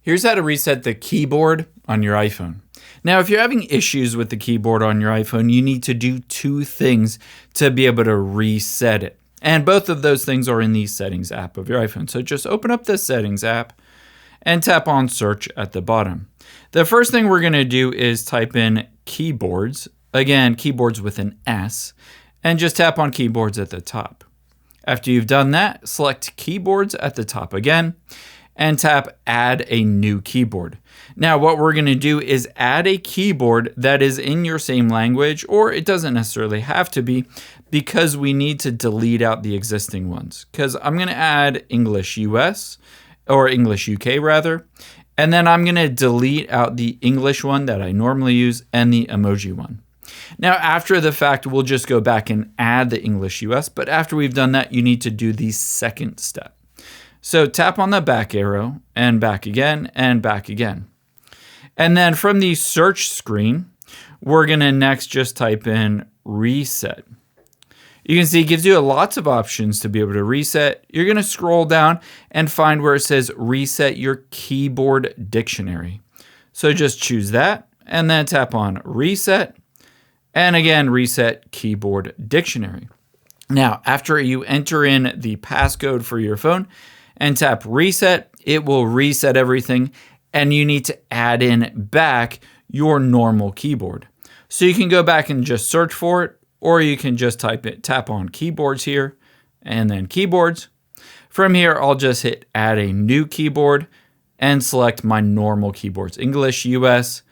Here's how to reset the keyboard on your iPhone. Now, if you're having issues with the keyboard on your iPhone, you need to do two things to be able to reset it. And both of those things are in the Settings app of your iPhone. So just open up the Settings app and tap on Search at the bottom. The first thing we're going to do is type in keyboards. Again, keyboards with an S. And just tap on keyboards at the top. After you've done that, select keyboards at the top again and tap add a new keyboard. Now what we're going to do is add a keyboard that is in your same language, or it doesn't necessarily have to be, because we need to delete out the existing ones. Because I'm going to add English US, or English UK rather, and then I'm going to delete out the English one that I normally use and the emoji one. Now, after the fact, we'll just go back and add the English US, but after we've done that, you need to do the second step. So tap on the back arrow and back again and back again. And then from the search screen, we're going to next just type in reset. You can see it gives you lots of options to be able to reset. You're going to scroll down and find where it says reset your keyboard dictionary. So just choose that and then tap on reset. And again, reset keyboard dictionary. Now, after you enter in the passcode for your phone and tap reset, it will reset everything, and you need to add in back your normal keyboard. So you can go back and just search for it, or you can just tap on keyboards here and then keyboards. From here, I'll just hit add a new keyboard and select my normal keyboards, English, US,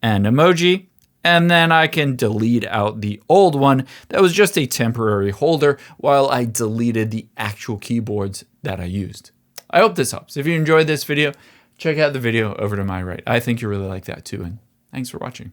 and emoji. And then I can delete out the old one that was just a temporary holder while I deleted the actual keyboards that I used. I hope this helps. If you enjoyed this video, check out the video over to my right. I think you really like that too. And thanks for watching.